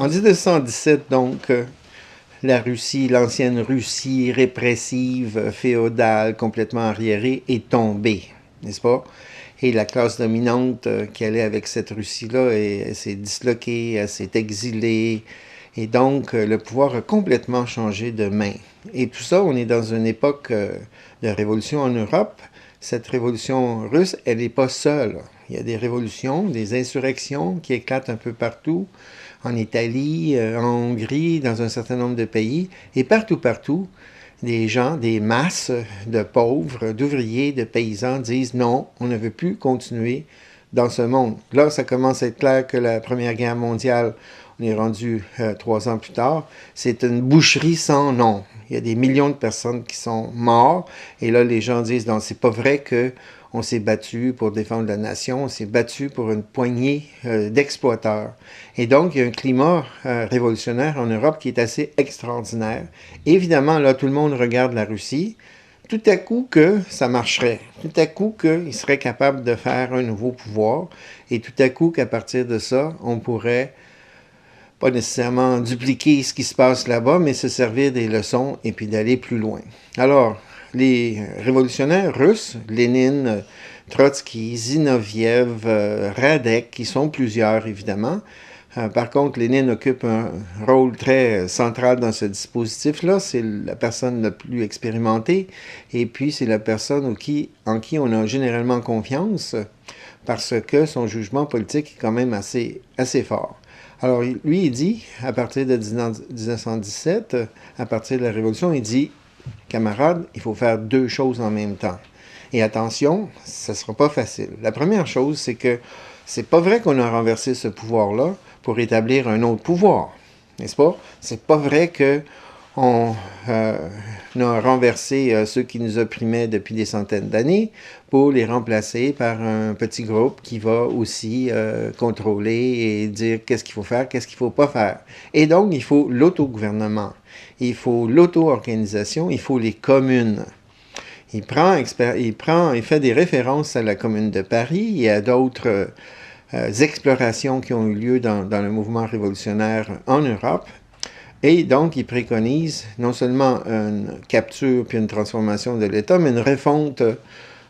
1917, donc, la Russie, l'ancienne Russie répressive, féodale, complètement arriérée, est tombée, n'est-ce pas? Et la classe dominante qui allait avec cette Russie-là, elle s'est disloquée, elle s'est exilée, et donc le pouvoir a complètement changé de main. Et tout ça, on est dans une époque de révolution en Europe. Cette révolution russe, elle n'est pas seule. Il y a des révolutions, des insurrections qui éclatent un peu partout, en Italie, en Hongrie, dans un certain nombre de pays, et partout, des gens, des masses de pauvres, d'ouvriers, de paysans disent non, on ne veut plus continuer dans ce monde. Là, ça commence à être clair que la Première Guerre mondiale, on est rendu 3 ans plus tard, c'est une boucherie sans nom. Il y a des millions de personnes qui sont mortes, et là, les gens disent non, c'est pas vrai que on s'est battu pour défendre la nation, on s'est battu pour une poignée d'exploiteurs. Et donc, il y a un climat révolutionnaire en Europe qui est assez extraordinaire. Évidemment, là, tout le monde regarde la Russie. Tout à coup que ça marcherait. Tout à coup qu'ils seraient capables de faire un nouveau pouvoir. Et tout à coup qu'à partir de ça, on pourrait pas nécessairement dupliquer ce qui se passe là-bas, mais se servir des leçons et puis d'aller plus loin. Alors, les révolutionnaires russes, Lénine, Trotsky, Zinoviev, Radek, qui sont plusieurs évidemment. Par contre, Lénine occupe un rôle très central dans ce dispositif-là. C'est la personne la plus expérimentée et puis c'est la personne en qui on a généralement confiance parce que son jugement politique est quand même assez fort. Alors, lui, il dit, à partir de 1917, à partir de la Révolution, il dit camarades, il faut faire 2 choses en même temps. Et attention, ça ne sera pas facile. La première chose, c'est que c'est pas vrai qu'on a renversé ce pouvoir-là pour établir un autre pouvoir, n'est-ce pas? C'est pas vrai qu'on a renversé ceux qui nous opprimaient depuis des centaines d'années pour les remplacer par un petit groupe qui va aussi contrôler et dire qu'est-ce qu'il faut faire, qu'est-ce qu'il ne faut pas faire. Et donc, il faut l'autogouvernement. Il faut l'auto-organisation, il faut les communes. Il fait des références à la Commune de Paris et à d'autres explorations qui ont eu lieu dans le mouvement révolutionnaire en Europe. Et donc, il préconise non seulement une capture puis une transformation de l'État, mais une refonte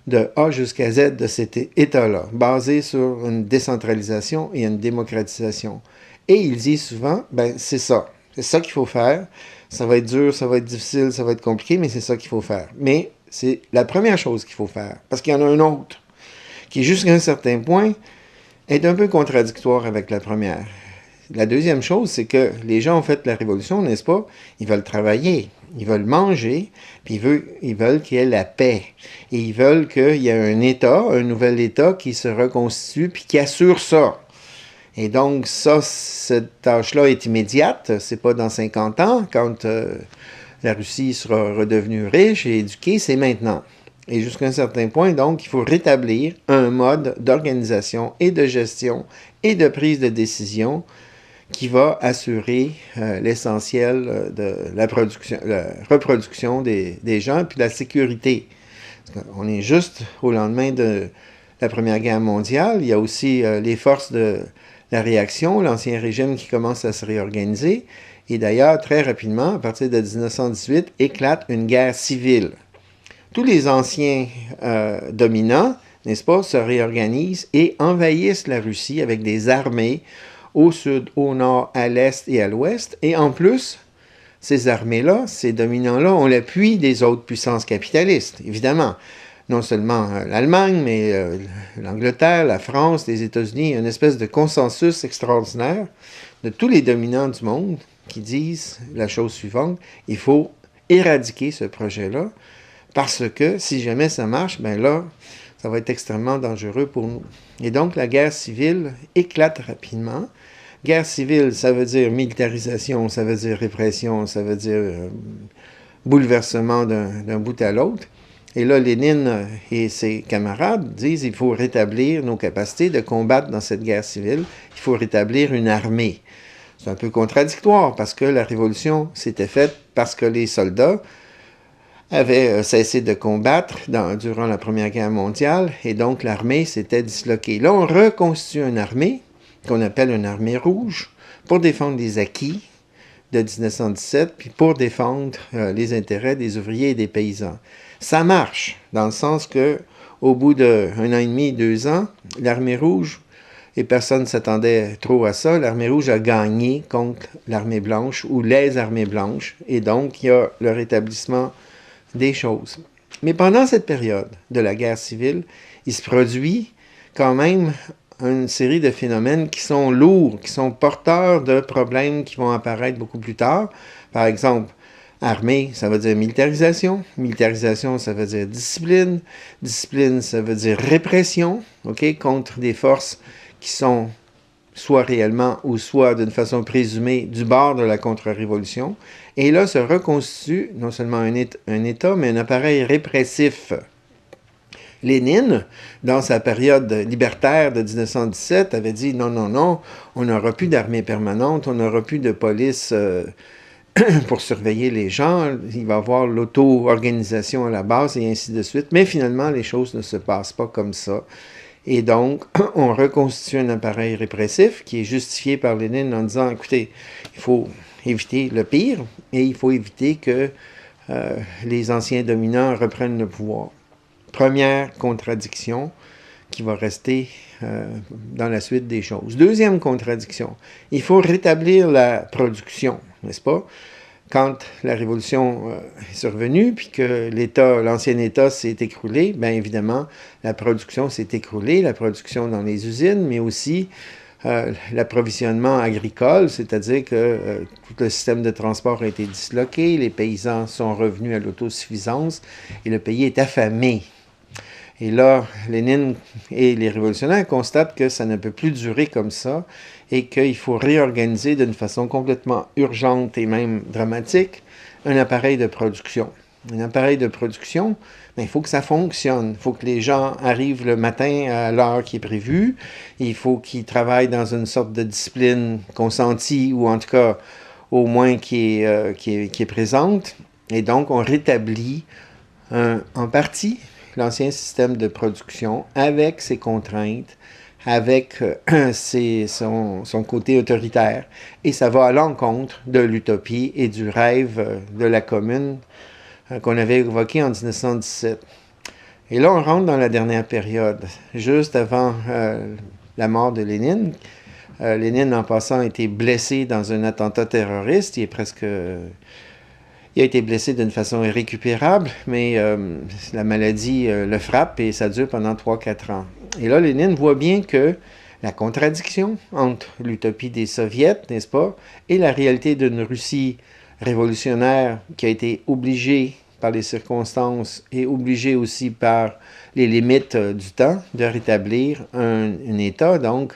de A jusqu'à Z de cet État-là, basée sur une décentralisation et une démocratisation. Et il dit souvent, ben c'est ça qu'il faut faire. Ça va être dur, ça va être difficile, ça va être compliqué, mais c'est ça qu'il faut faire. Mais c'est la première chose qu'il faut faire, parce qu'il y en a un autre, qui jusqu'à un certain point est un peu contradictoire avec la première. La deuxième chose, c'est que les gens ont fait la révolution, n'est-ce pas? Ils veulent travailler, ils veulent manger, puis ils veulent qu'il y ait la paix. Et ils veulent qu'il y ait un État, un nouvel État qui se reconstitue, puis qui assure ça. Et donc, ça, cette tâche-là est immédiate. C'est pas dans 50 ans, quand la Russie sera redevenue riche et éduquée, c'est maintenant. Et jusqu'à un certain point, donc, il faut rétablir un mode d'organisation et de gestion et de prise de décision qui va assurer l'essentiel de la reproduction des gens, puis la sécurité. On est juste au lendemain de la Première Guerre mondiale. Il y a aussi les forces de la réaction, l'ancien régime qui commence à se réorganiser. Et d'ailleurs, très rapidement, à partir de 1918, éclate une guerre civile. Tous les anciens dominants, n'est-ce pas, se réorganisent et envahissent la Russie avec des armées au sud, au nord, à l'est et à l'ouest. Et en plus, ces armées-là, ces dominants-là, ont l'appui des autres puissances capitalistes, évidemment. Non seulement l'Allemagne, mais l'Angleterre, la France, les États-Unis, une espèce de consensus extraordinaire de tous les dominants du monde qui disent la chose suivante, il faut éradiquer ce projet-là, parce que si jamais ça marche, ben là, ça va être extrêmement dangereux pour nous. Et donc, la guerre civile éclate rapidement. Guerre civile, ça veut dire militarisation, ça veut dire répression, ça veut dire bouleversement d'un bout à l'autre. Et là, Lénine et ses camarades disent qu'il faut rétablir nos capacités de combattre dans cette guerre civile. Il faut rétablir une armée. C'est un peu contradictoire parce que la révolution s'était faite parce que les soldats avaient cessé de combattre durant la Première Guerre mondiale et donc l'armée s'était disloquée. Là, on reconstitue une armée qu'on appelle une armée rouge pour défendre les acquis de 1917, puis pour défendre les intérêts des ouvriers et des paysans. Ça marche, dans le sens que au bout d'un an et demi, 2 ans, l'Armée rouge, et personne ne s'attendait trop à ça, l'Armée rouge a gagné contre l'Armée blanche ou les armées blanches, et donc il y a le rétablissement des choses. Mais pendant cette période de la guerre civile, il se produit quand même une série de phénomènes qui sont lourds, qui sont porteurs de problèmes qui vont apparaître beaucoup plus tard. Par exemple, armée, ça veut dire militarisation. Militarisation, ça veut dire discipline. Discipline, ça veut dire répression, contre des forces qui sont soit réellement ou soit d'une façon présumée du bord de la contre-révolution. Et là se reconstitue non seulement un État, mais un appareil répressif. Lénine, dans sa période libertaire de 1917, avait dit non, non, non, on n'aura plus d'armée permanente, on n'aura plus de police pour surveiller les gens, il va y avoir l'auto-organisation à la base et ainsi de suite. Mais finalement, les choses ne se passent pas comme ça. Et donc, on reconstitue un appareil répressif qui est justifié par Lénine en disant, écoutez, il faut éviter le pire et il faut éviter que les anciens dominants reprennent le pouvoir. Première contradiction qui va rester dans la suite des choses. Deuxième contradiction, il faut rétablir la production, n'est-ce pas? Quand la Révolution est survenue, puis que l'ancien État s'est écroulé, bien évidemment, la production s'est écroulée, la production dans les usines, mais aussi l'approvisionnement agricole, c'est-à-dire que tout le système de transport a été disloqué, les paysans sont revenus à l'autosuffisance et le pays est affamé. Et là, Lénine et les révolutionnaires constatent que ça ne peut plus durer comme ça et qu'il faut réorganiser d'une façon complètement urgente et même dramatique un appareil de production. Un appareil de production, bien, il faut que ça fonctionne. Il faut que les gens arrivent le matin à l'heure qui est prévue. Il faut qu'ils travaillent dans une sorte de discipline consentie ou en tout cas au moins qui est présente. Et donc, on rétablit en partie l'ancien système de production avec ses contraintes, avec son côté autoritaire. Et ça va à l'encontre de l'utopie et du rêve de la commune qu'on avait évoqué en 1917. Et là, on rentre dans la dernière période, juste avant la mort de Lénine. Lénine, en passant, a été blessé dans un attentat terroriste. Il a été blessé d'une façon irrécupérable, mais la maladie le frappe et ça dure pendant 3-4 ans. Et là, Lénine voit bien que la contradiction entre l'utopie des Soviets, n'est-ce pas, et la réalité d'une Russie révolutionnaire qui a été obligée par les circonstances et obligée aussi par les limites du temps de rétablir un État, donc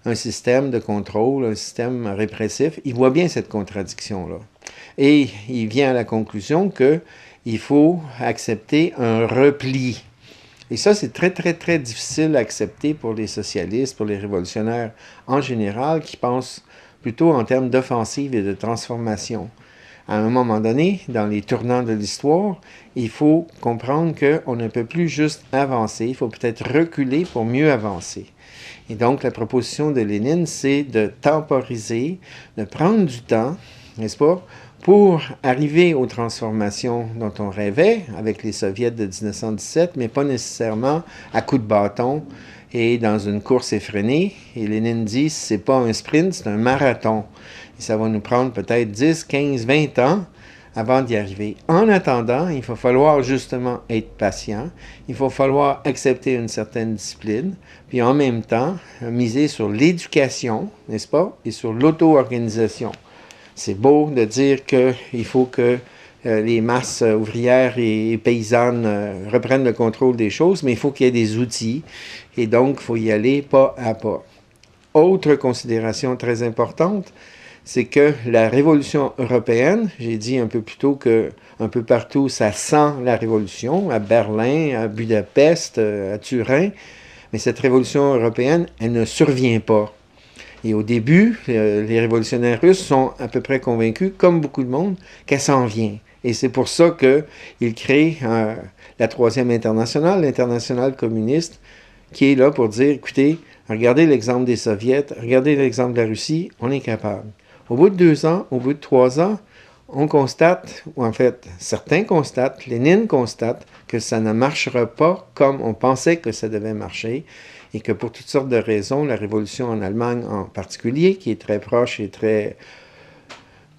un système de contrôle, un système répressif. Il voit bien cette contradiction-là. Et il vient à la conclusion qu'il faut accepter un repli. Et ça, c'est très, très, très difficile à accepter pour les socialistes, pour les révolutionnaires en général, qui pensent plutôt en termes d'offensive et de transformation. À un moment donné, dans les tournants de l'histoire, il faut comprendre qu'on ne peut plus juste avancer, il faut peut-être reculer pour mieux avancer. Et donc, la proposition de Lénine, c'est de temporiser, de prendre du temps, n'est-ce pas, pour arriver aux transformations dont on rêvait avec les soviets de 1917, mais pas nécessairement à coups de bâton et dans une course effrénée. Et Lénine dit, c'est pas un sprint, c'est un marathon. Et ça va nous prendre peut-être 10, 15, 20 ans avant d'y arriver. En attendant, il va falloir justement être patient, il va falloir accepter une certaine discipline, puis en même temps, miser sur l'éducation, n'est-ce pas, et sur l'auto-organisation. C'est beau de dire qu'il faut que les masses ouvrières et paysannes reprennent le contrôle des choses, mais il faut qu'il y ait des outils, et donc il faut y aller pas à pas. Autre considération très importante, c'est que la révolution européenne, j'ai dit un peu plus tôt qu'un peu partout, ça sent la révolution, à Berlin, à Budapest, à Turin, mais cette révolution européenne, elle ne survient pas. Et au début, les révolutionnaires russes sont à peu près convaincus, comme beaucoup de monde, qu'elle s'en vient. Et c'est pour ça qu'ils créent la Troisième Internationale, l'Internationale communiste, qui est là pour dire, écoutez, Regardez l'exemple des Soviets, regardez l'exemple de la Russie, on est capable. Au bout de 2 ans, au bout de 3 ans, on constate, ou en fait, certains constatent, Lénine constate que ça ne marchera pas comme on pensait que ça devait marcher et que pour toutes sortes de raisons, la révolution en Allemagne en particulier, qui est très proche et très...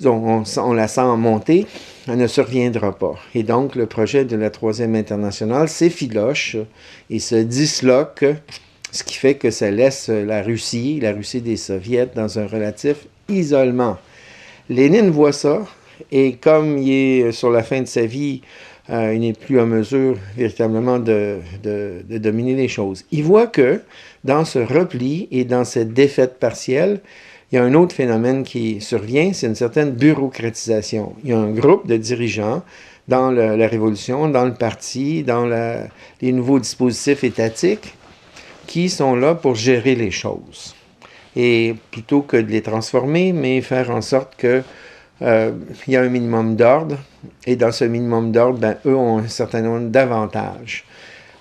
on la sent monter, elle ne surviendra pas. Et donc, le projet de la Troisième Internationale s'effiloche et se disloque, ce qui fait que ça laisse la Russie des Soviets, dans un relatif isolement. Lénine voit ça, et comme il est sur la fin de sa vie, il n'est plus en mesure véritablement de dominer les choses. Il voit que dans ce repli et dans cette défaite partielle, il y a un autre phénomène qui survient, c'est une certaine bureaucratisation. Il y a un groupe de dirigeants dans la Révolution, dans le parti, dans les nouveaux dispositifs étatiques, qui sont là pour gérer les choses. Et plutôt que de les transformer, mais faire en sorte que il y a un minimum d'ordre, et dans ce minimum d'ordre, ben, eux ont un certain nombre d'avantages.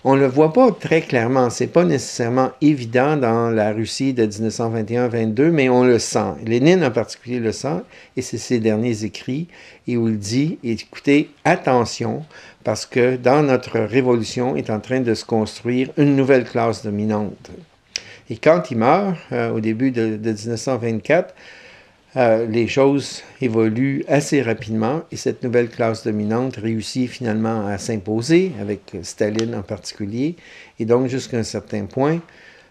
On ne le voit pas très clairement, c'est pas nécessairement évident dans la Russie de 1921-22, mais on le sent. Lénine en particulier le sent, et c'est ses derniers écrits, et où il dit, écoutez, attention, parce que dans notre révolution est en train de se construire une nouvelle classe dominante. Et quand il meurt, au début de 1924, les choses évoluent assez rapidement et cette nouvelle classe dominante réussit finalement à s'imposer, avec Staline en particulier. Et donc, jusqu'à un certain point,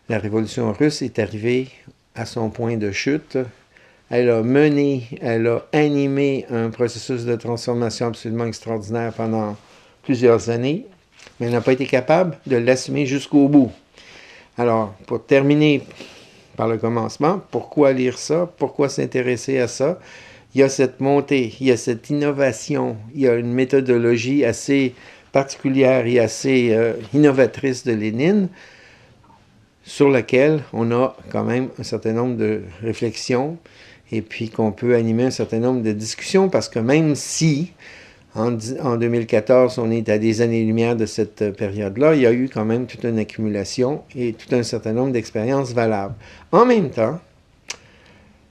la révolution russe est arrivée à son point de chute. Elle a mené, elle a animé un processus de transformation absolument extraordinaire pendant plusieurs années, mais elle n'a pas été capable de l'assumer jusqu'au bout. Alors, pour terminer par le commencement, pourquoi lire ça? Pourquoi s'intéresser à ça? Il y a cette montée, il y a cette innovation, il y a une méthodologie assez particulière et assez innovatrice de Lénine, sur laquelle on a quand même un certain nombre de réflexions et puis qu'on peut animer un certain nombre de discussions, parce que même si en 2014, on est à des années-lumière de cette période-là, il y a eu quand même toute une accumulation et tout un certain nombre d'expériences valables. En même temps,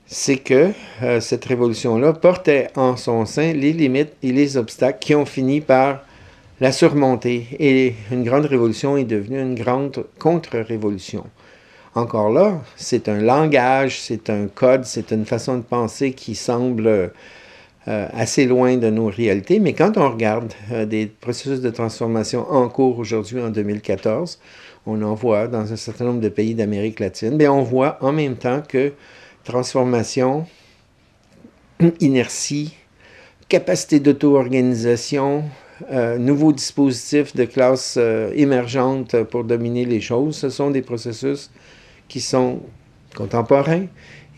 c'est que cette révolution-là portait en son sein les limites et les obstacles qui ont fini par la surmonter. Et une grande révolution est devenue une grande contre-révolution. Encore là, c'est un langage, c'est un code, c'est une façon de penser qui semble assez loin de nos réalités, mais quand on regarde des processus de transformation en cours aujourd'hui en 2014, on en voit dans un certain nombre de pays d'Amérique latine, bien on voit en même temps que transformation, inertie, capacité d'auto-organisation, nouveaux dispositifs de classe émergente pour dominer les choses, ce sont des processus qui sont contemporains.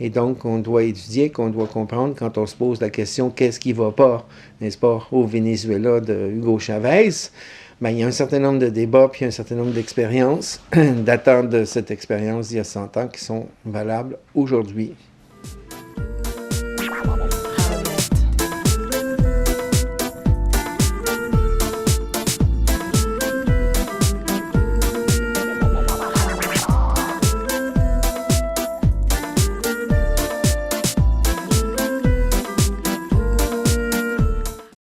Et donc, qu'on doit étudier, qu'on doit comprendre quand on se pose la question « qu'est-ce qui ne va pas ?» n'est-ce pas, au Venezuela de Hugo Chavez, ben, il y a un certain nombre de débats, puis un certain nombre d'expériences datant de cette expérience d'il y a 100 ans qui sont valables aujourd'hui.